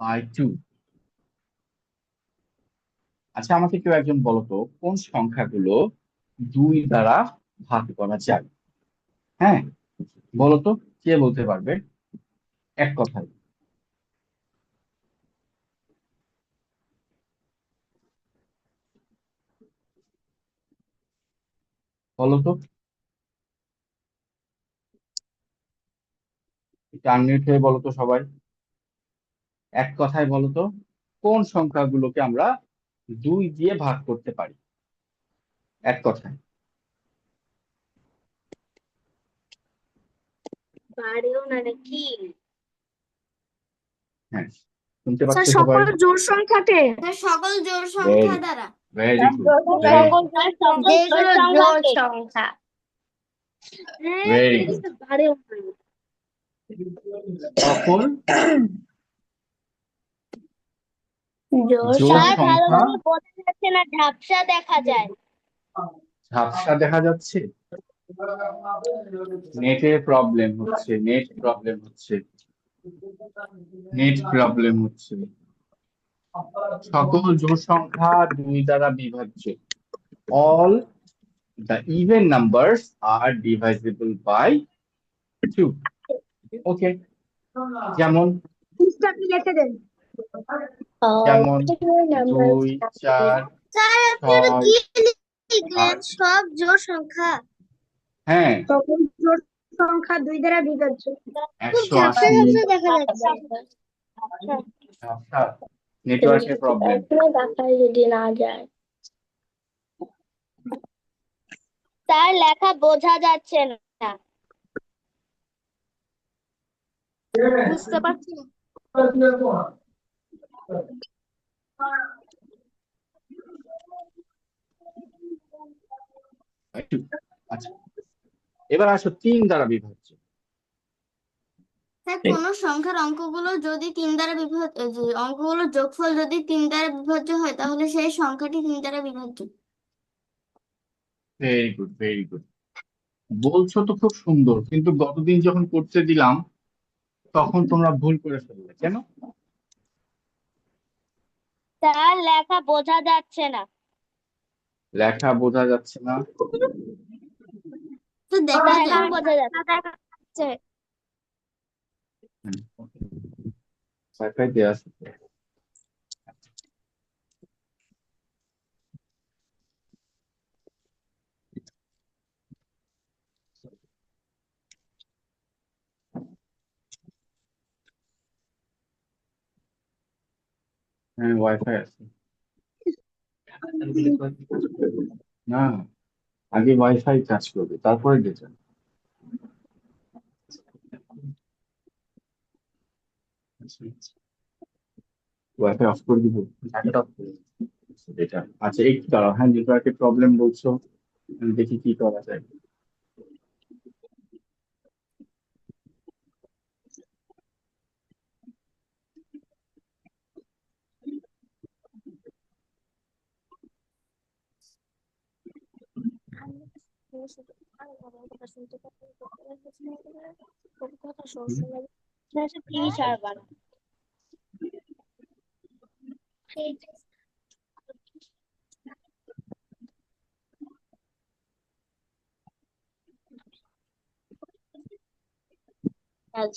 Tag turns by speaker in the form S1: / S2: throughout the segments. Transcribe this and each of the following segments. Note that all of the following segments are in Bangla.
S1: বাই 2। আচ্ছা, আমাকে কেউ একজন বলো তো কোন সংখ্যাগুলো 2 দ্বারা ভাগ করা যায়? হ্যাঁ, বলো তো, কে বলতে পারবে এক কথায়? বলো তো, একটু আনমিউট হয়ে বলো তো সবাই, এক কথায় বলো তো কোন সংখ্যাগুলোকে আমরা 2 দিয়ে ভাগ করতে পারি, এক কথায়।
S2: পারেও না নাকি?
S1: হ্যাঁ, শুনতে
S2: স্যার,
S1: পাচ্ছ সবাই?
S2: সকল জোড় সংখ্যাকে।
S3: স্যার সকল জোড়
S1: ভেরি
S3: সংখ্যা দ্বারা।
S1: ভেরি গুড, ভেরি
S2: সকল
S1: গুড,
S2: যেগুলো জোড় সংখ্যা।
S1: Very good.
S2: পারেও না।
S1: সকল
S2: জোড়
S1: জোড়
S2: স্যার,
S1: সংখ্যা।
S2: ভালোভাবে বোঝা যাচ্ছে না, ঝাপসা দেখা যায়।
S1: ঝাপসা দেখা যাচ্ছে, নেটের প্রবলেম হচ্ছে, নেট প্রবলেম হচ্ছে। সকল জোড় সংখ্যা 2 দ্বারা বিভাজ্য। All the even numbers are divisible by 2। Okay, যেমন
S2: আপনি লিখে দেন।
S1: যেমন 2, 4,
S3: স্যার আপনি ওটা
S1: 6,
S3: কি লিখলেন?
S1: 8।
S3: সব জোড় সংখ্যা।
S1: হ্যাঁ,
S2: সকল জোড় সংখ্যা 2 দ্বারা বিভাজ্য।
S3: খুব ঝাপসা
S1: 180।
S3: ঝাপসা দেখা যাচ্ছে।
S1: আচ্ছা, নেটওয়ার্কের প্রবলেম।
S2: দেখায় যদি না যায়। তার লেখা বোঝা যাচ্ছে না।
S3: বুঝতে পারছি না।
S1: আচ্ছা, এবার আসো 3 দ্বারা বিভাজ্য।
S3: স্যার কোন সংখ্যার অঙ্কগুলো যদি 3 দ্বারা বিভাজ্য, যে অঙ্কগুলোর যোগফল যদি 3 দ্বারা বিভাজ্য হয় তাহলে সেই সংখ্যাটি 3 দ্বারা বিভাজ্য।
S1: Very good, very good. বলছো তো খুব সুন্দর, কিন্তু গতদিন যখন করতে দিলাম তখন তোমরা ভুল করে ফেললে কেন?
S2: তার লেখা বোঝা যাচ্ছে না।
S1: লেখা বোঝা যাচ্ছে না?
S3: তো দেখা
S2: এখন
S3: যায়।
S2: বোঝা যাচ্ছে।
S1: ওয়াইফাই দেওয়া আছে তো? হ্যাঁ, ওয়াইফাই আছে। না, আগে ওয়াইফাই কাজ করবে, তারপরে ডেটা। ওয়াইফাই অফ করে দিব, ডাটাটা অফ করে দিব। এটা আচ্ছা, এই দাঁড়াও, হ্যাঁ নেটওয়ার্কের প্রবলেম বলছো, আমি দেখি কি করা যায়।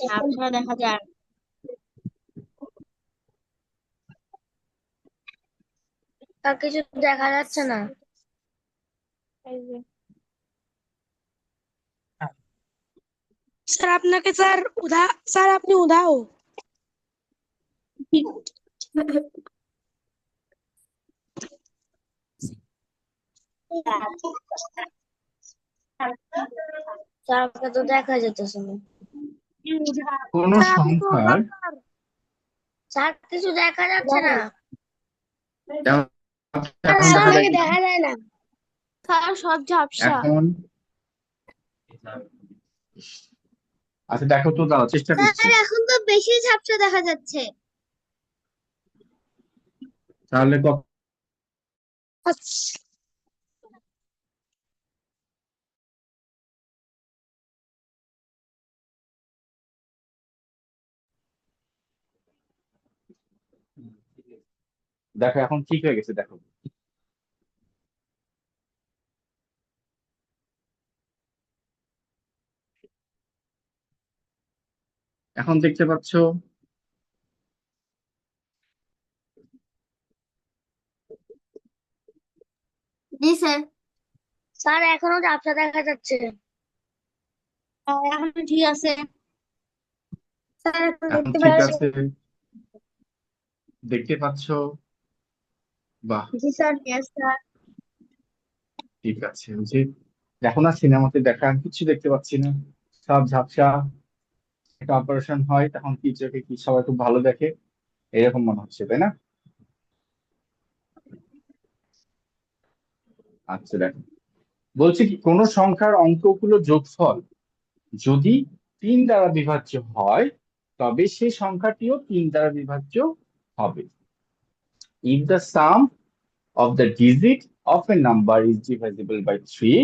S2: ঝাপসা দেখা যায়। তার কিছু দেখা যাচ্ছে না।
S4: স্যার আপনাকে স্যার আপনি উধাও।
S2: তারপরে তো দেখা যেতেছে না।
S1: কোন
S4: স্যার আপনি তো
S1: সংখ্যার,
S4: উধাও স্যার।
S2: স্যার, কিছু দেখা যাচ্ছে না।
S1: যেমন এখন
S4: স্যার
S1: দেখো
S4: আমাকে
S1: দেখি,
S4: দেখা যায় না।
S2: স্যার, সব ঝাপসা।
S1: এখন আচ্ছা দেখো তো, দাঁড়াও চেষ্টা করছি।
S3: স্যার এখন তো বেশি ঝাপসা দেখা যাচ্ছে।
S1: তাহলে
S4: আচ্ছা।
S1: দেখো এখন ঠিক হয়ে গেছে, দেখো এখন দেখতে পাচ্ছ।
S3: জি স্যার।
S2: স্যার এখনো ঝাপসা দেখা যাচ্ছে।
S3: এখন ঠিক আছে স্যার, এখন
S1: এখন
S3: দেখতে
S1: ঠিক
S3: পাচ্ছি।
S1: আছে, দেখতে পাচ্ছ? বাহ,
S3: জি স্যার, ইয়েস স্যার।
S1: ঠিক আছে। ওই যে দেখো না, সিনেমাতে দেখা কিছু দেখতে পাচ্ছি না, সব ঝাপসা। একটা অপারেশন হয় তখন কি চোখে কি সবাই খুব ভালো দেখে, এরকম মনে হচ্ছে, তাই না? আচ্ছা দেখো, বলছে কি কোন সংখ্যার অঙ্কগুলো যোগফল যদি 3 দ্বারা বিভাজ্য হয় তবে সেই সংখ্যাটিও 3 দ্বারা বিভাজ্য হবে। If the sum of the digit of a number is divisible by 3,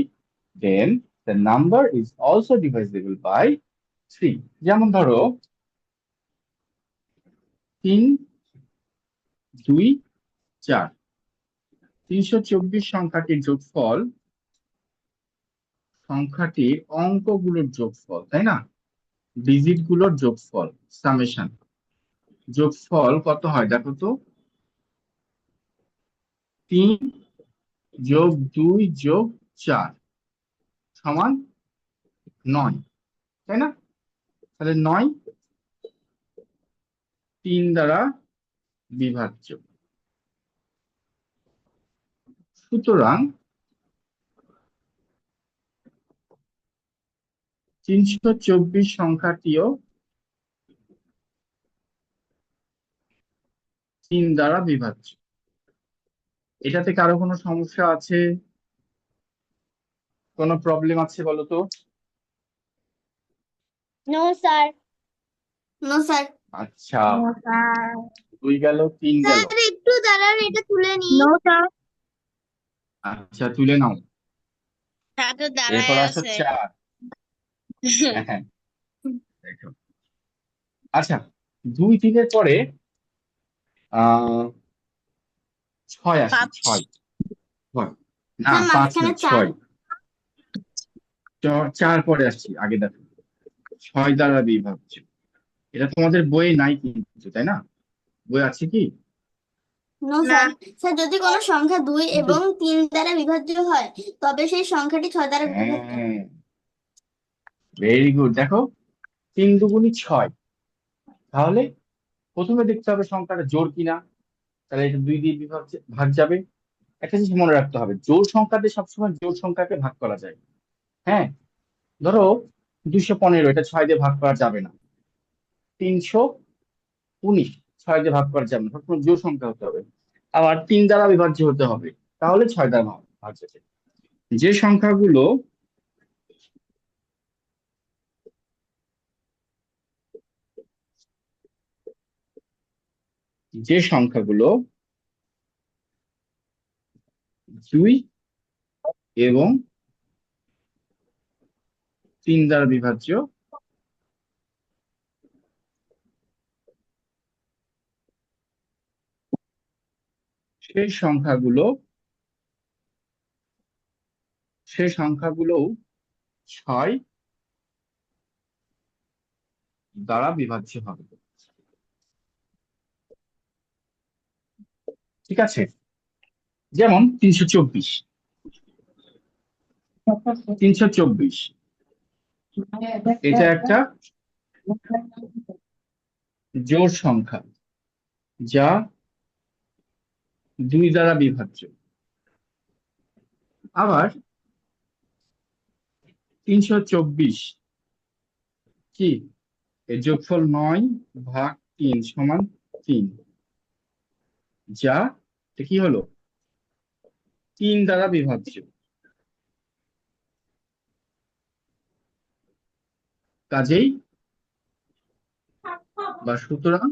S1: then the number is also divisible by 3. যেমন ধরো 3, 2, 4, 324 সংখ্যাটির যোগফল সংখ্যাটির অঙ্কগুলোর যোগফল, তাই না? ডিজিট গুলোর যোগফল, সামেশন। যোগফল কত হয় দেখো তো, 3 যোগ 2 যোগ 4 সমান 9, তাই না? তাহলে 9 3 দ্বারা বিভাজ্য। সুতরাং 324 সংখ্যাটিও 3 দ্বারা বিভাজ্য। এটাতে কারো কোনো সমস্যা আছে, কোনো প্রবলেম আছে বলো তো?
S2: No sir.
S3: No sir.
S1: আচ্ছা, 2 গেল, 3 গেল।
S3: স্যার একটু দাঁড়ান, এটা তুলে নি।
S2: No sir.
S1: আচ্ছা তুলে নাও।
S2: স্যার তো দাঁড়ায়
S1: এরপর আসো
S2: আছে।
S1: 4। হ্যাঁ, দেখো। আচ্ছা, 2 3-এর পরে 6 আসে, 6 6 না,
S3: স্যার
S1: 5 না,
S3: মাঝখানে 4।
S1: 6। 4 পরে আসছি, আগে দেখো 6 দ্বারা বিভাজ্য। এটা তোমাদের বইয়ে নাই কিন্তু, তাই না? বই আছে কি?
S3: নো
S2: না।
S3: স্যার। স্যার যদি কোনো সংখ্যা 2
S1: কিন্তু
S3: এবং 3 দ্বারা বিভাজ্য হয় তবে সেই সংখ্যাটি 6 দ্বারা বিভাজ্য।
S1: হ্যাঁ, ভেরি গুড। দেখো 3 দুগুণী 6, তাহলে প্রথমে দেখতে হবে সংখ্যাটা জোড় কিনা, তাহলে এটা 2 দিয়ে ভাগ যাবে। একটা জিনিস মনে রাখতে হবে, জোড় সংখ্যাতে সবসময় জোড় সংখ্যাকে ভাগ করা যায়। হ্যাঁ, ধরো 215, এটা 6 দিয়ে ভাগ করা যাবে না। 319, 6 দিয়ে ভাগ করা যাবে না, সবসময় জোড় সংখ্যা হতে হবে। আবার 3 দ্বারা বিভাজ্য হতে হবে, তাহলে 6 দ্বারা ভাগ যাবে। যে সংখ্যাগুলো যে সংখ্যাগুলো 2 এবং 3 দ্বারা বিভাজ্য, সেই সংখ্যাগুলো সেই সংখ্যাগুলোও 6 দ্বারা বিভাজ্য হবে। ঠিক আছে? যেমন 324, 324 এটা একটা জোড় সংখ্যা যা 2 দ্বারা বিভাজ্য। আবার 324 কি, এর যোগফল 9 ভাগ 3 সমান 3, যা এটা কি হলো, 3 দ্বারা বিভাজ্য। কাজেই বা সুতরাং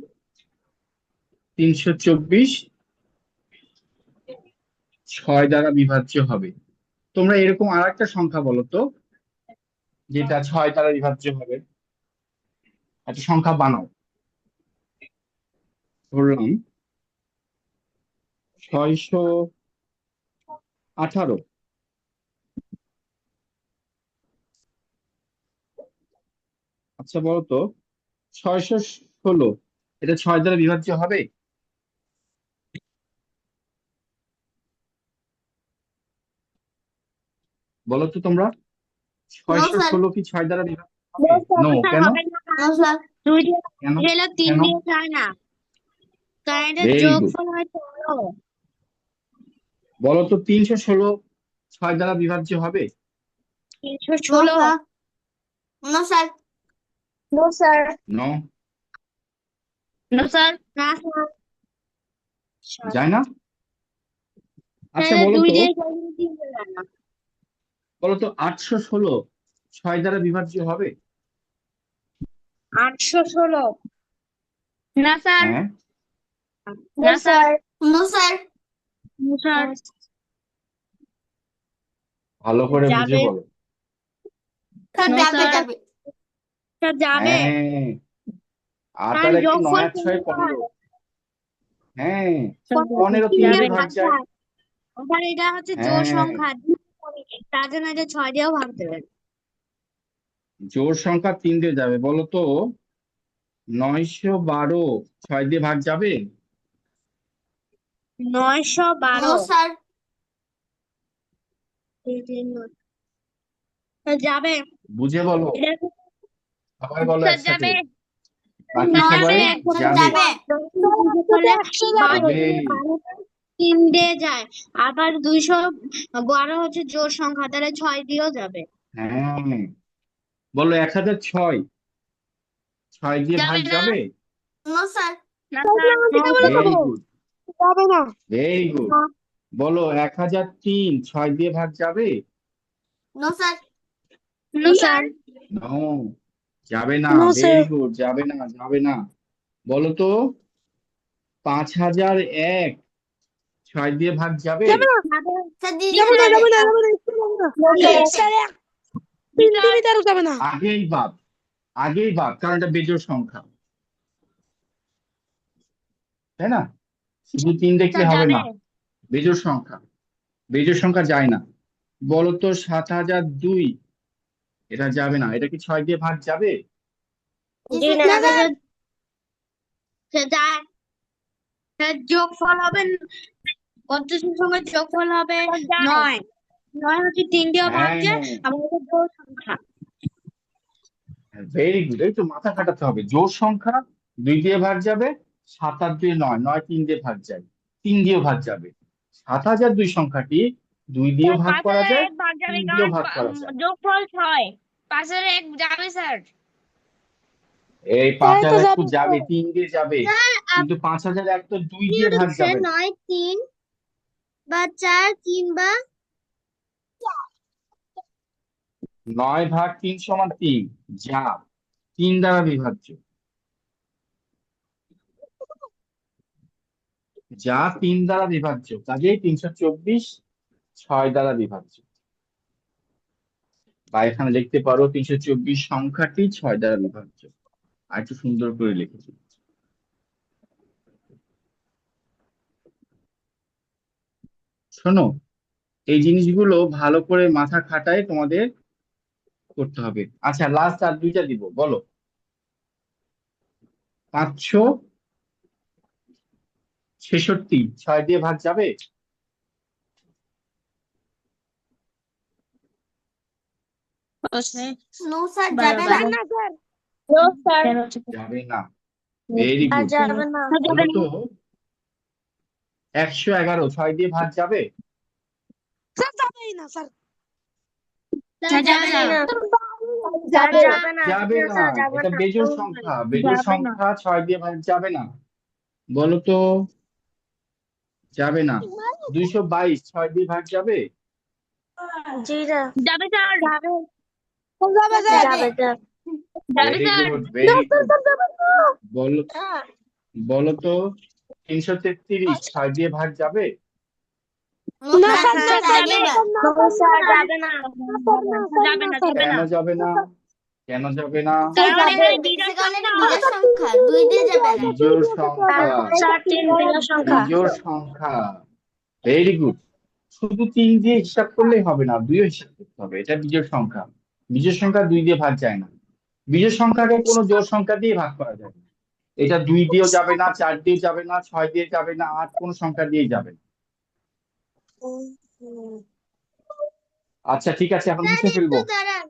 S1: 324 6 দ্বারা বিভাজ্য হবে। তোমরা এরকম আর একটা সংখ্যা বলো তো, যেটা 6 দ্বারা বিভাজ্য হবে। একটা সংখ্যা বানাও। ধরলাম 618। আচ্ছা বলো তো 616 এটা 6 দ্বারা বিভাজ্য হবে? বলো তো তোমরা,
S3: নো স্যার
S1: 616 কি 6 দ্বারা বিভাজ্য হবে? নো, কেন?
S3: নো স্যার
S2: দুই দিয়ে
S1: কেন?
S2: গেলে তিন
S1: কেন?
S2: দিয়ে যায় না, তাই এটা
S1: ভেরি গুড।
S2: যোগফল হয় 16।
S1: বলো তো 316 6 দ্বারা বিভাজ্য হবে?
S2: 316।
S3: No sir
S2: no sir.
S1: No,
S2: no sir. না স্যার।
S1: যায় না। আচ্ছা
S2: তাহলে
S1: বলো
S2: দুই
S1: তো,
S2: দিয়ে গেলে তিন দিয়ে যায় না।
S1: 816 6 দ্বারা বিভাজ্য হবে?
S2: 816। না স্যার।
S1: হ্যাঁ,
S2: না sir.
S3: No sir
S2: no sir.
S1: ভালো করে বুঝে
S2: যাবে।
S1: বলো।
S3: স্যার
S2: নো
S3: যাবে
S2: স্যার।
S3: যাবে
S2: স্যার যাবে।
S1: হ্যাঁ, 8
S2: কারণ
S1: আর 1 9
S2: যোগফল
S1: আর 6 15। হ্যাঁ,
S2: তিন
S1: 15 3
S2: দিয়ে
S1: দিয়ে ভাগ
S2: ভাগ
S1: যায়।
S2: যায়। আবার এটা হচ্ছে জোড়
S1: হ্যাঁ,
S2: সংখ্যা, তার জন্য এটা 6 দিয়েও ভাগ দেবেন।
S1: জোড় সংখ্যা 3 দিয়ে যাবে। বলো তো 912 6 দিয়ে ভাগ যাবে?
S2: 912।
S3: নো স্যার
S2: যাবে।
S1: বুঝে বলো,
S2: এটা
S1: সবাই বলো
S2: স্যার
S1: একসাথে।
S2: যাবে।
S1: বাকি
S3: স্যার
S1: সবাই
S3: যাবে
S1: যাবে।
S3: যাবে
S1: যাবে।
S2: 3 দিয়ে যায়। আবার 212 হচ্ছে জোড় সংখ্যা, তাহলে 6 দিয়েও যাবে।
S1: হ্যাঁ, বলো 1006 6 দিয়ে ভাগ
S2: যাবে না।
S1: যাবে?
S3: নো স্যার
S2: না স্যার।
S1: ভেরি গুড,
S4: যাবে না
S1: ভেরি গুড। বলো 1003 6 দিয়ে ভাগ যাবে?
S3: No sir
S2: no sir.
S1: No, যাবে না।
S4: নো
S1: ভেরি
S4: স্যার
S1: গুড, যাবে না, যাবে না। বলো তো 5001 6 দিয়ে ভাগ যাবে?
S4: যাবে না
S3: স্যার দিদি
S4: যাবে না
S3: যাবে
S4: যাবে না যাবে না একটু যাবে না স্যার এক সেন্টিমিটারও যাবে না
S1: আগেই ভাগ, আগেই ভাগ, কারণ এটা বেজোড় সংখ্যা, তাই না? শুধু 3 দেখলে
S2: স্যার
S1: হবে
S2: যাবে।
S1: না, বেজোড় সংখ্যা, বেজোড় সংখ্যা যায় না। বলো তো 7002 এটা যাবে না, এটা কি 6 দিয়ে ভাগ যাবে?
S3: জি
S2: না
S3: স্যার যাবে
S2: স্যার। স্যার যায়। স্যার যোগফল হবে, পঞ্চাশের সঙ্গে যোগফল হবে 9। 9 হচ্ছে 3 দিয়েও ভাগ
S1: হ্যাঁ,
S2: যায়, আবার এটা জোড় সংখ্যা।
S1: ভেরি গুড, এই তো মাথা খাটাতে হবে। জোড় সংখ্যা 2 দিয়ে ভাগ যাবে, 7 আর 2 9, 9 3 দিয়ে ভাগ যায়, 3 দিয়েও ভাগ যাবে। 7002 সংখ্যাটি 2 দিয়েও ভাগ করা যায়, 3 দিয়েও ভাগ করা যায়।
S2: যোগফল 6। 5-এর 1 যাবে স্যার।
S1: এই
S4: তাই
S1: 5
S4: তো
S1: আর 1 তো
S4: যাবে
S1: যাবে, 3 দিয়ে যাবে, কিন্তু 5001 তো 2 দিয়ে ভাগ যাবে না।
S3: 9 3 বা 4 3 বা
S1: 9 ভাগ 3 সমান 3, যা 3 দ্বারা বিভাজ্য, যা 3 দ্বারা বিভাজ্য, কাজেই 324 6 দ্বারা বিভাজ্য। বা এখানে লিখতে পারো 324 সংখ্যাটি 6 দ্বারা বিভাজ্য। আর একটু সুন্দর করে লিখেছি। শোনো, এই জিনিসগুলো ভালো করে মাথা খাটায় তোমাদের করতে হবে। আচ্ছা লাস্ট আর 2টা দিব, বলো 566 6 দিয়ে ভাগ যাবে?
S3: নো স্যার যাবে না
S4: না স্যার
S2: নো স্যার।
S1: যাবে না। Very good.
S2: যাবে না।
S1: বলো তো 111 6 দিয়ে ভাগ যাবে?
S4: স্যার যাবেই না স্যার
S3: স্যার যাবে না
S4: যাবে
S1: যাবে না, এটা বেজোড় সংখ্যা, বেজোড় সংখ্যা 6 দিয়ে ভাগ যাবে না। বলো তো যাবে না। 222 6 দিয়ে ভাগ যাবে?
S2: জি না। যাবে স্যার। যাবে।
S4: যাবে স্যার
S3: যাবে
S1: ভেরি গুড, ভেরি গুড। বলো, বলো তো 333 6 দিয়ে ভাগ যাবে?
S3: নো
S4: না
S3: স্যার
S4: স্যার
S3: স্যার
S4: যাবে
S3: যাবে
S2: স্যার যাবে না।
S4: যাবে না
S1: কেন যাবে না? কেন যাবে না?
S3: কারণ এটা বিজোড় সংখ্যা 2 দিয়ে যাবে না
S1: বিজোড় সংখ্যা,
S2: স্যার 3 বিজোড় সংখ্যা।
S1: বিজোড় সংখ্যা, ভেরি গুড। শুধু 3 দিয়ে হিসাব করলেই হবে না, 2ও হিসাব করতে হবে। এটা বিজোড় সংখ্যা। বিজোড় সংখ্যা 2 দিয়ে ভাগ যায় না। বিজোড় সংখ্যাকে কোনো জোড় সংখ্যা দিয়ে ভাগ করা যায় না। এটা 2 দিয়েও যাবে না, 4 দিয়ে যাবে না, 6 দিয়ে যাবে না, 8 কোনো সংখ্যা দিয়ে যাবে না। আচ্ছা ঠিক আছে, এখন মুছে ফেলবো।
S2: দাঁড়ান,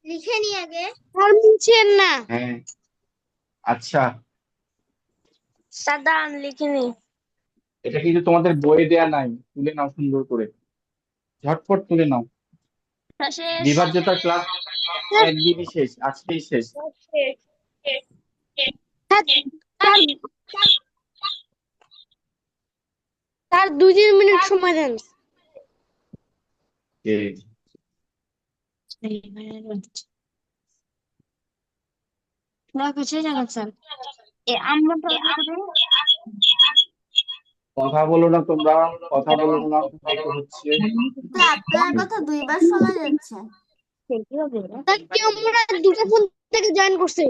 S2: লিখে নি আগে।
S4: আর মুছেন না।
S1: হ্যাঁ আচ্ছা,
S4: স্যার দাঁড়ান লিখিনি।
S1: এটা কিন্তু তোমাদের বইয়ে দেয়া নাই, তুলে নাও সুন্দর করে, ঝটপট তুলে নাও।
S4: শেষ।
S1: বিভাজ্যতার ক্লাস একদিনই শেষ, আজকেই শেষ।
S4: স্যার 2-3 মিনিট সময় দেন।
S1: কথা বলো না তোমরা, কথা বলো না, দেখো হচ্ছে।
S3: স্যার, আপনার কথা 2বার শোনা যাচ্ছে।
S4: স্যার কেউ মনে হয় দুটো ফোন থেকে জয়েন করছে।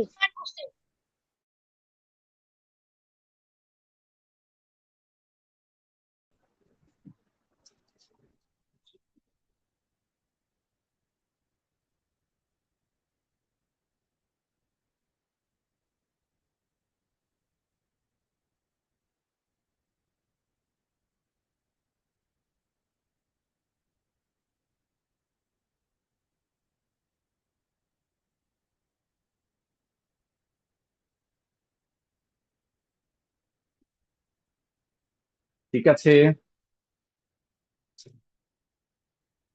S1: ঠিক আছে,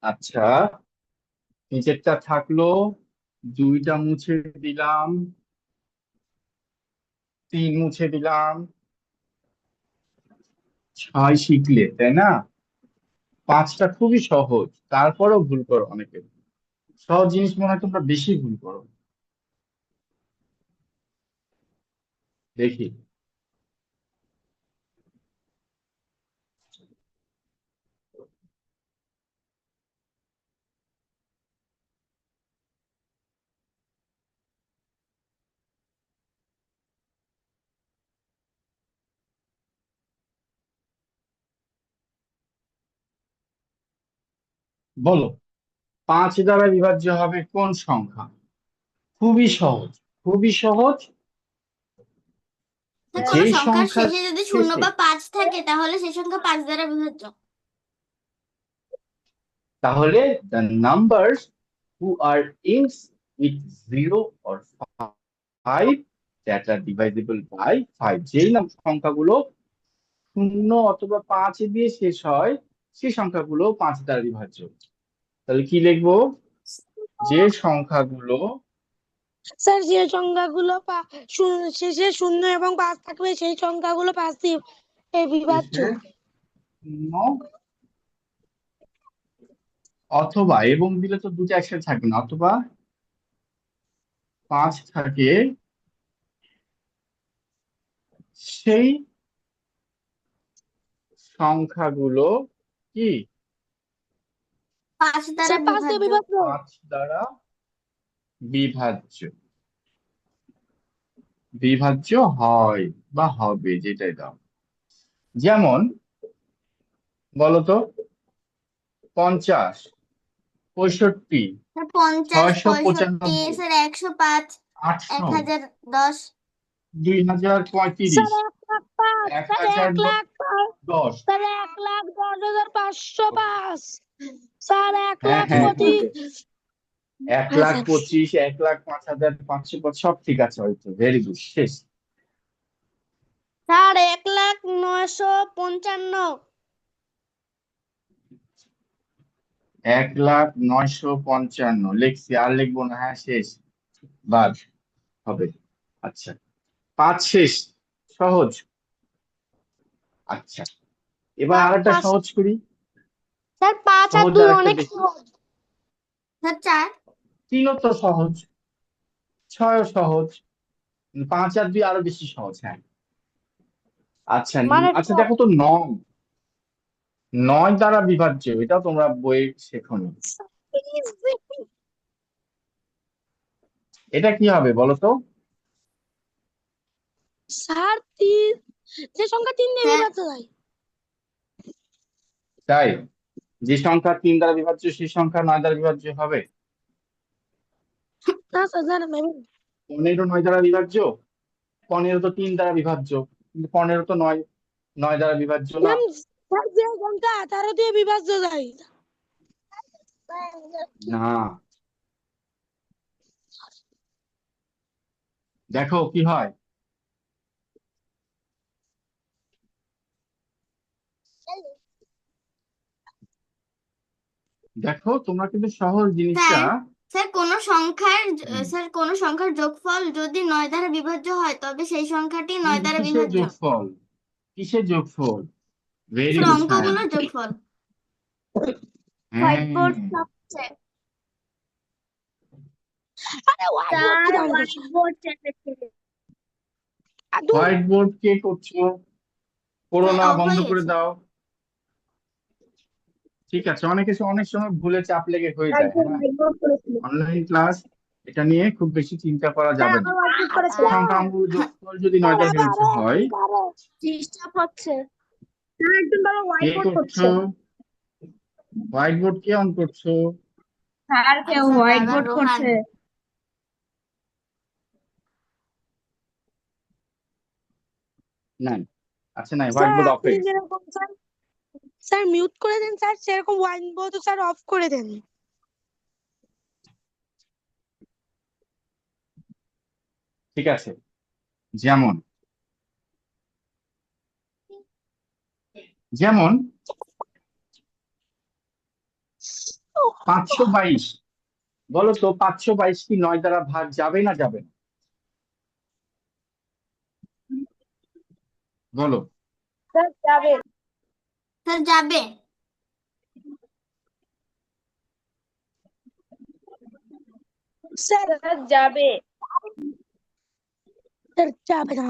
S1: আচ্ছা নিচেরটা থাকলো, 2টা মুছে দিলাম, 3 মুছে দিলাম, 6 শিখলে তাই না? 5টা খুবই সহজ, তারপরেও ভুল করো অনেকে। সহজ জিনিস মনে হয় তোমরা বেশি ভুল করো। দেখি, বলো 5 দ্বারা বিভাজ্য হবে কোন সংখ্যা? খুবই সহজ, খুবই সহজ।
S3: স্যার, কোনো
S1: যেই
S3: সংখ্যার
S1: সংখ্যার
S3: শেষে যদি 0
S1: শেষে,
S3: বা 5 থাকে তাহলে সেই সংখ্যা 5 দ্বারা বিভাজ্য।
S1: তাহলে the numbers who are ends with 0 or 5 that are divisible by 5, যেই সংখ্যাগুলো 0 অথবা 5 দিয়ে শেষ হয় সেই সংখ্যাগুলো 5 দ্বারা বিভাজ্য। তাহলে কি লিখবো? যে সংখ্যাগুলো
S4: স্যার যে সংখ্যাগুলো শেষে 0 এবং 5 থাকবে সেই সংখ্যাগুলো 5 দিয়ে বিভাজ্য।
S1: শেষে 0 অথবা, এবং দিলে তো দুটো একসাথে থাকবে না, অথবা 5 থাকে সেই সংখ্যাগুলো কি
S3: 5 দ্বারা
S4: স্যার 5 দিয়ে
S3: বিভাজ্য।
S4: বিভাজ্য।
S1: 5 দ্বারা বিভাজ্য, বিভাজ্য হয় বা হবে, যেটাই দাও। যেমন বলতো 50, 65,
S3: sir, 50, 65,
S1: 695,
S3: sir 105,
S1: 800,
S3: 1010।
S1: 2035,
S4: sir 1,05,000, sir 1,05,000,
S1: 1010।
S4: Sir 1,10,505, sir
S1: হ্যাঁ হ্যাঁ,
S4: 1,25,000।
S1: 1,25,000, 1,05,505, সব ঠিক আছে হয়তো। ভেরি গুড, শেষ।
S4: স্যার 1,09,55।
S1: 1,09,55 লিখছি, আর লিখবো না। হ্যাঁ শেষ, বাদ হবে। আচ্ছা 5 শেষ, সহজ। আচ্ছা এবার
S4: স্যার
S1: আরেকটা সহজ করি।
S4: স্যার 5 আর
S1: সহজ
S4: 2
S1: আরেকটা
S4: অনেক
S1: দেখি।
S4: সহজ।
S3: স্যার 4।
S1: 3ও তো সহজ, 6ও সহজ, 5 আর 2 আরো বেশি সহজ। হ্যাঁ আচ্ছা,
S4: মানে
S1: আচ্ছা দেখো তো 9, 9 দ্বারা বিভাজ্য, এটাও তোমরা বইয়ে শেখোনি। এটা কি হবে বলো তো?
S4: স্যার যে সংখ্যা 3 দিয়ে
S3: স্যার,
S4: বিভাজ্য হয়।
S1: তাই যে সংখ্যা 3 দ্বারা বিভাজ্য সেই সংখ্যা 9 দ্বারা বিভাজ্য হবে।
S4: না স্যার জানেন আমি
S1: 15 9 দ্বারা বিভাজ্য? 15 তো 3 দ্বারা বিভাজ্য, কিন্তু 15 তো 9 দ্বারা বিভাজ্য না।
S4: ম্যাম স্যার যে সংখ্যা 18 দিয়ে বিভাজ্য যায়
S1: না, দেখো কি হয়। দেখো তোমরা কিন্তু সহজ জিনিসটা।
S3: স্যার কোন সংখ্যার যোগফল যদি 9 দ্বারা বিভাজ্য হয় তবে সেই সংখ্যাটি 9 দ্বারা
S1: কিসের
S3: বিভাজ্য।
S1: যোগফল? কিসের যোগফল? ভেরি
S3: স্যার
S1: গুড
S3: অঙ্কগুলোর যোগফল।
S1: হ্যাঁ,
S4: আরে whiteboard কি দাম করছো? আদু
S1: হোয়াইট বোর্ড কে করছো? করো
S3: স্যার
S1: না,
S3: off
S1: বন্ধ
S3: হয়ে
S1: করে
S3: গেছে।
S1: দাও। ঠিক আছে, অনেক সময় ভুলে চাপ লেগে হয়ে যায়। হ্যাঁ, অনলাইন ক্লাস, এটা নিয়ে খুব বেশি চিন্তা করা যাবে না। সংখ্যাগুলোর যোগফল যদি 9 দ্বারা বিভাজ্য হয়।
S2: ডিস্টার্ব হচ্ছে একজন বাবা
S1: কে
S2: হোয়াইট বোর্ড
S1: করছো?
S2: করছে
S1: হোয়াইট বোর্ড কে অন করছো?
S2: স্যার কেউ
S3: আচ্ছা,
S2: হোয়াইট
S3: দাদা
S2: বোর্ড
S3: রোহান।
S2: করছে
S1: না, আচ্ছা নাই, হোয়াইট
S4: স্যার
S1: বোর্ড অফ
S4: আপনি
S1: হয়ে গেছে।
S4: যেরকম স্যার স্যার মিউট করে দেন স্যার সেরকম whiteboard স্যার অফ করে দেন
S1: ঠিক আছে, যেমন যেমন 522, বলো তো 522 কি 9 দ্বারা ভাগ যাবে না যাবে না? বলো।
S2: স্যার যাবে
S3: স্যার যাবে।
S4: স্যার
S2: স্যার যাবে
S4: স্যার যাবে না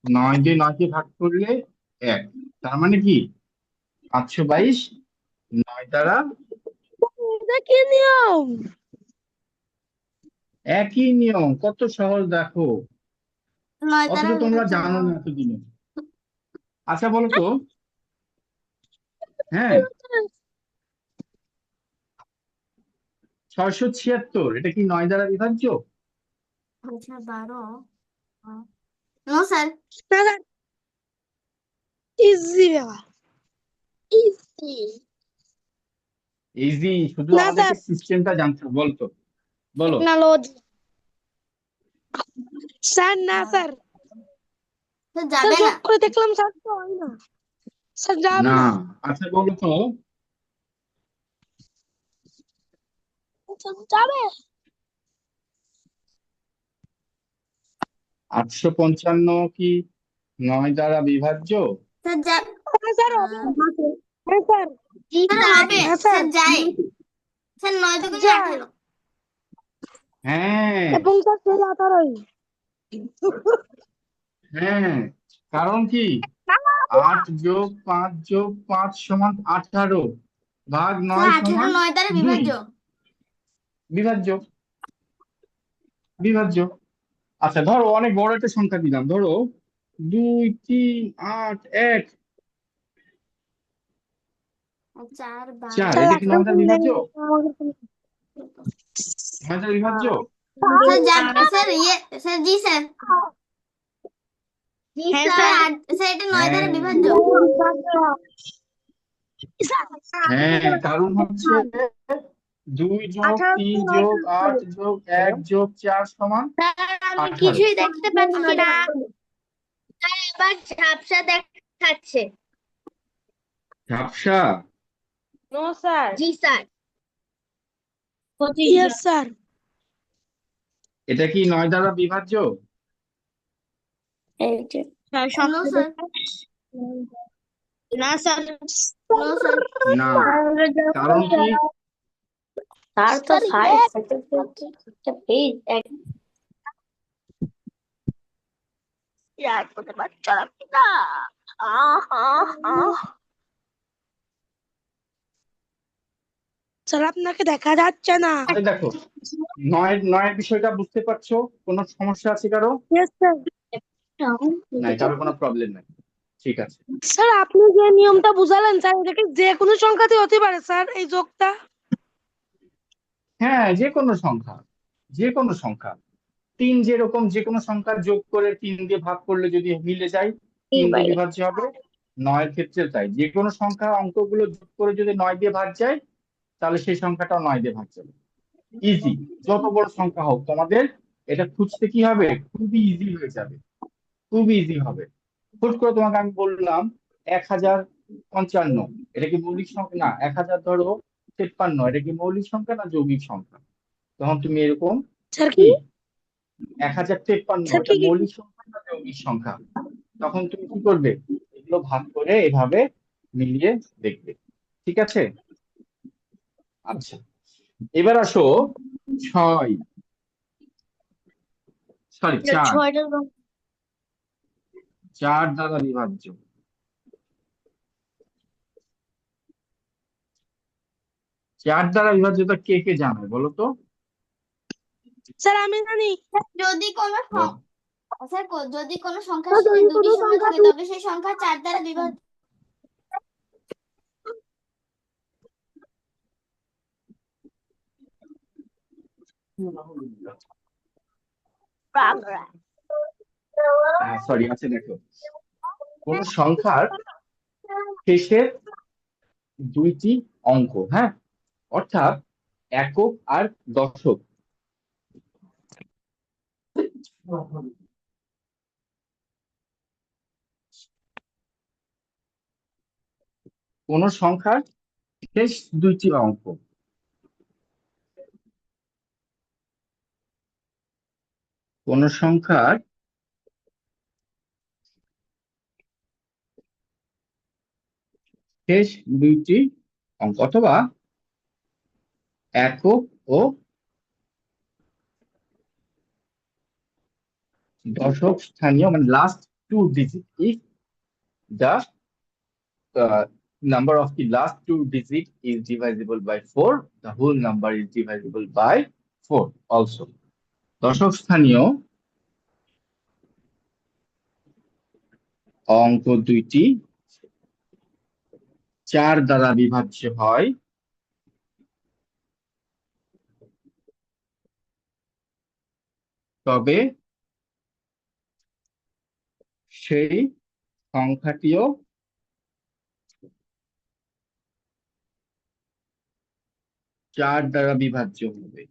S1: 9 দিয়ে 9 কে ভাগ করলে 1, তার মানে কি 522 9 দ্বারা
S4: এটা কি নিয়ম
S1: একই নিয়ম। কত সহজ দেখো,
S3: 9
S1: অথচ
S3: দ্বারা
S1: তোমরা
S3: বিভাজ্য
S1: জানো
S3: না।
S1: না এতদিনে। আচ্ছা বলো তো, হ্যাঁ 676 এটা কি 9 দ্বারা বিভাজ্য?
S3: আচ্ছা 12। No sir.
S4: না স্যার ইজি বাবা ইজি
S1: ইজি, শুধু
S4: না
S1: আমাদেরকে
S4: স্যার
S1: সিস্টেমটা জানতে হবে। বলতো, বলো।
S4: টেকনোলজি স্যার না স্যার
S3: স্যার
S4: স্যার
S3: যাবে
S4: যোগ
S3: না।
S4: করে দেখলাম স্যার তো হয় না স্যার যাবে
S1: না,
S4: না
S1: আচ্ছা বলো তো,
S4: স্যার যাবে
S1: 855 কি 9 দ্বারা বিভাজ্য?
S3: স্যার যা
S4: হ্যাঁ স্যার হবে হ্যাঁ স্যার
S3: স্যার হবে।
S4: হ্যাঁ
S3: স্যার
S4: স্যার
S3: যায়। স্যার 9 দুগুণে
S4: যায়
S3: 18।
S1: হ্যাঁ
S4: এবং স্যার সেই 18ই
S1: হ্যাঁ, কারণ কি 8 যোগ 5 যোগ 5 সমান 18, ভাগ 9
S3: স্যার 18
S1: সমান
S3: 9 দ্বারা
S1: 2,
S3: বিভাজ্য।
S1: বিভাজ্য বিভাজ্য। আচ্ছা ধরো অনেক বড় একটা সংখ্যা দিলাম, ধরো 2 3 8 1
S3: 4
S1: 4,
S3: 12।
S4: স্যার
S1: এটা কি
S4: একটা
S1: 9 দ্বারা বিভাজ্য?
S4: আমাদের
S1: 9 দ্বারা বিভাজ্য?
S3: স্যার যাবে স্যার স্যার জি স্যার।
S2: হ্যাঁ
S3: স্যার
S2: স্যার
S3: স্যার এটা 9 দ্বারা
S1: হ্যাঁ
S3: বিভাজ্য।
S1: হ্যাঁ, কারণ হচ্ছে 2 যোগ 3 যোগ 8 যোগ 1 যোগ 4 সমান
S2: আমি
S1: 18।
S2: কিছুই দেখতে পাচ্ছি না এবার ঝাপসা দেখাচ্ছে
S1: ঝাপসা?
S2: নো স্যার জি স্যার
S4: ইয়েস স্যার
S1: এটা কি 9 দ্বারা বিভাজ্য?
S3: No sir.
S2: না স্যার
S3: নো স্যার।
S1: না, কারণ কি
S2: স্যার তো 5 একটা পেজ এক ইয়ার করতে বাচ্চারা না
S4: স্যার আপনাকে দেখা যাচ্ছে না
S1: আরে দেখো, 9 বিষয়টা বুঝতে পারছো? কোনো সমস্যা আছে কারো?
S4: ইয়েস স্যার
S1: নাই, কারো কোনো প্রবলেম নাই। ঠিক আছে।
S4: স্যার আপনি যে নিয়মটা বুঝালেন স্যার এটা কি যে কোনো সংখ্যাতে হতে পারে স্যার এই যোগটা?
S1: হ্যাঁ, যে কোনো সংখ্যা, যে কোনো সংখ্যা। 3 যেরকম যে কোনো সংখ্যার যোগ করে 3 দিয়ে ভাগ করলে যদি মিলে যায় 3 দিয়ে বিভাজ্য হবে। 9 এর ক্ষেত্রে তাই, যে কোনো সংখ্যা অঙ্কগুলো যোগ করে যদি 9 দিয়ে ভাগ যায় তাহলে সেই সংখ্যাটাও 9 দিয়ে ভাগ যাবে। ইজি, যত বড় সংখ্যা হোক তোমাদের এটা খুঁজতে কি হবে, খুবই ইজি হয়ে যাবে, খুবই ইজি হবে। হুট করে তোমাকে আমি বললাম 1055, এটা কি মৌলিক সংখ্যা? না। 1053, এটা কি মৌলিক সংখ্যা না যৌগিক সংখ্যা? তখন তুমি এরকম
S4: স্যার
S1: কি
S4: কি
S1: 1053
S4: স্যার
S1: এটা
S4: কি কি
S1: মৌলিক সংখ্যা না যৌগিক সংখ্যা, তখন তুমি কি করবে, এগুলো ভাগ করে এভাবে মিলিয়ে দেখবে। ঠিক আছে। আচ্ছা, এবার আসো 6, সরি 4,
S2: ছয়টা
S1: 4 দ্বারা বিভাজ্য। 4 দ্বারা বিভাজ্যতা কে কে জানে বলো তো?
S4: স্যার আমি জানি।
S3: যদি কোনো
S1: বল।
S3: স্যার যদি কোনো সংখ্যার
S4: স্যার
S3: শেষে
S4: যদি
S3: দুটি
S4: কোনো
S3: শূন্য
S4: সংখ্যা
S3: থাকে তবে সেই সংখ্যা 4 দ্বারা বিভাজ্য।
S1: হ্যাঁ সরি, আছে দেখো, কোন সংখ্যার শেষের দুইটি অঙ্ক, হ্যাঁ, অর্থাৎ একক আর দশক, কোন সংখ্যার শেষ দুইটি অঙ্ক, কোন সংখ্যার শেষ দুইটি অঙ্ক অথবা একক ও দশক স্থানীয়, মানে last two digit, if the number of the last two digit is divisible by 4, the whole number is divisible by 4 also. দশক স্থানীয় অঙ্ক দুইটি 4 দ্বারা বিভাজ্য হয় তবে সেই সংখ্যাটিও 4 দ্বারা বিভাজ্য হবে।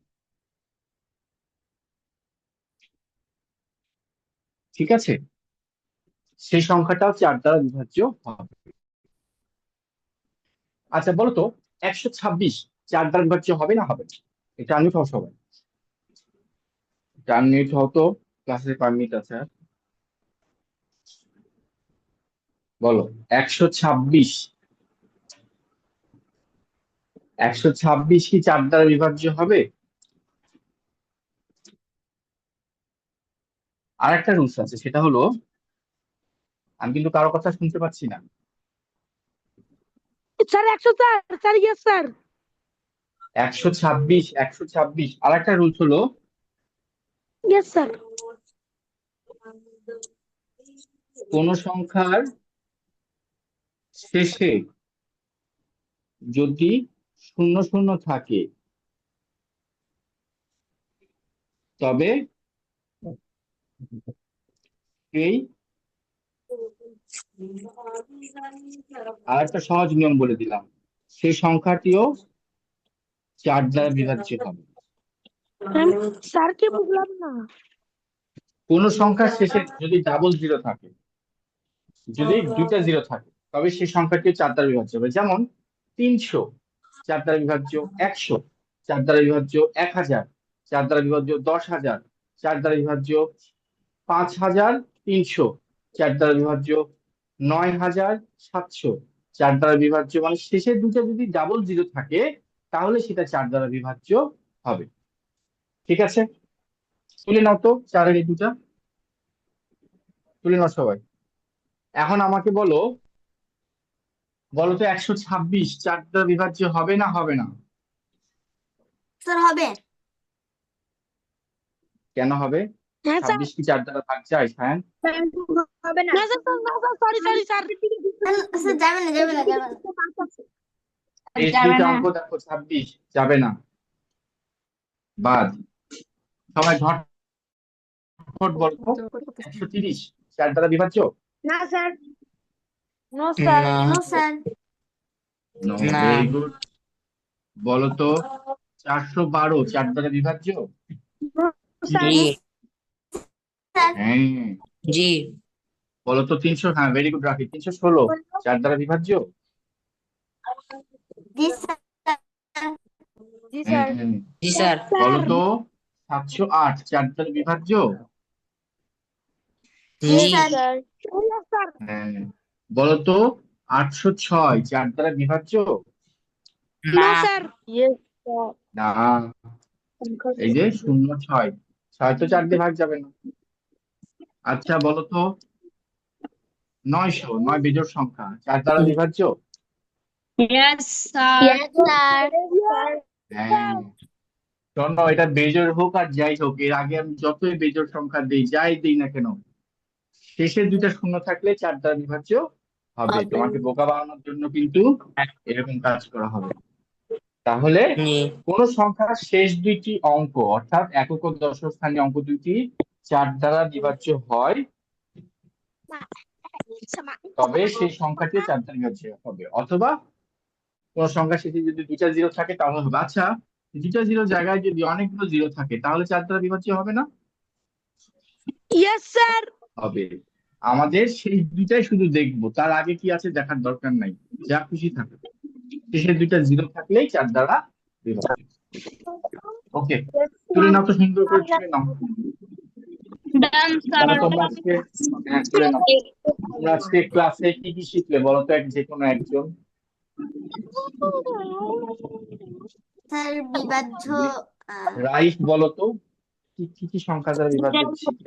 S1: ঠিক আছে, সেই সংখ্যাটাও 4 দ্বারা বিভাজ্য হবে। আচ্ছা বলো তো 126 4 দ্বারা বিভাজ্য হবে না হবে না? এটা আনমিউট হও সবাই, এটা আনমিউট হও তো, ক্লাসে পারমিট আছে আর? বলো 126, 126 কি 4 দ্বারা বিভাজ্য হবে? আর একটা রুলস আছে, সেটা হলো, আমি কিন্তু কারো কথা শুনতে পাচ্ছি না।
S4: স্যার 104 স্যার ইয়েস স্যার
S1: 126, 126, আর একটা রুলস হলো,
S4: ইয়েস স্যার
S1: কোন সংখ্যার শেষে যদি শূন্য শূন্য থাকে তবে এই, আর একটা সহজ নিয়ম বলে দিলাম, সেই সংখ্যাটিও 4 দ্বারা বিভাজ্য হবে।
S4: স্যার কি বুঝলাম না।
S1: কোন সংখ্যার শেষে যদি ডাবল জিরো থাকে, যদি দুইটা জিরো থাকে তবে সেই সংখ্যাটিও 4 দ্বারা বিভাজ্য হবে। যেমন 300 4 দ্বারা বিভাজ্য, 100 4 দ্বারা বিভাজ্য, 1000 4 দ্বারা বিভাজ্য, 10,000 4 দ্বারা বিভাজ্য, 5,300 4 দ্বারা বিভাজ্য, 9,700 4 দ্বারা বিভাজ্য, মানে শেষের দুটো যদি ডাবল জিরো থাকে তাহলে সেটা 4 দ্বারা বিভাজ্য হবে। ঠিক আছে, তুলে নাও তো চারের এই দুটা, তুলে নাও সবাই। এখন আমাকে বলো, বলো তো 126 4 দ্বারা বিভাজ্য হবে না হবে না?
S3: স্যার হবে।
S1: কেন হবে?
S4: হ্যাঁ স্যার
S1: 26 কি 4 দ্বারা ভাগ যায় সায়ন?
S2: হবে না
S4: না sir sorry sorry sir
S3: sir যাবে না যাবে না যাবে না
S1: এই
S2: যাবে
S1: দুইটা
S2: না।
S1: অঙ্ক দেখো 26 যাবে না, বাদ। সবাই ঝটফট বলো তো, 130 4 দ্বারা বিভাজ্য?
S2: না sir
S4: no sir
S3: no sir
S1: no, very good. বলো তো 412 4 দ্বারা বিভাজ্য?
S5: জি
S1: হ্যাঁ।
S5: জি
S1: বলো তো 300, হ্যাঁ ভেরি গুড রাখি, 316 4 দ্বারা বিভাজ্য?
S3: জি স্যার
S4: জি স্যার
S1: হ্যাঁ।
S5: জি স্যার
S1: বলো তো 708 4 দ্বারা বিভাজ্য?
S3: জি
S5: জি
S3: স্যার
S4: স্যার
S1: হ্যাঁ। বলো তো 806 4 দ্বারা বিভাজ্য?
S4: নো
S5: না
S4: স্যার ইয়েস স্যার
S1: না, এই যে 06 6 তো 4 দিয়ে ভাগ যাবে না। আচ্ছা বলো তো 900 9 বিজোড় সংখ্যা 4 দ্বারা বিভাজ্য?
S2: ইয়েস স্যার
S3: স্যার
S1: হ্যাঁ। শোনো, এটা বেজোড় হোক আর যাই হোক, এর আগে আমি যতই বেজোড় সংখ্যা দিই, যাই দিই না কেন, শেষের দুইটা শূন্য থাকলে 4 দ্বারা বিভাজ্য হবে। তোমাকে বোকা বানানোর জন্য কিন্তু এরকম কাজ করা হবে। তাহলে
S5: জি
S1: কোন সংখ্যার শেষ দুইটি অঙ্ক অর্থাৎ একক ও দশক স্থানীয় অঙ্ক দুইটি 4 দ্বারা বিভাজ্য হয়, তবে সেই সংখ্যাটি 4 দ্বারা বিভাজ্য হবে। অথবা কোন সংখ্যার শেষে যদি দুইটা জিরো থাকে তাহলে হবে। আচ্ছা, দুইটা জিরো জায়গায় যদি অনেকগুলো জিরো থাকে তাহলে 4 দ্বারা বিভাজ্য হবে না?
S4: ইয়েস স্যার
S1: হবে। আমাদের সেই দুইটাই শুধু দেখবো, তার আগে কি আছে দেখার দরকার নাই, যা খুশি থাকে, শেষে দুইটা জিরো থাকলেই 4 দ্বারা বিভাজ্য। ওকে, তুলে নাও তো, সুন্দর করে তুলে নাও।
S2: ডান
S1: তাহলে
S2: স্যার
S1: তোমরা আজকে, হ্যাঁ তুলে নাও। তোমরা আজকে ক্লাসে কি কি শিখলে বলো তো, যে কোনো একজন।
S3: স্যার বিভাজ্য
S1: রাইট, বলো তো কি কি সংখ্যা দ্বারা বিভাজ্য শিখলে?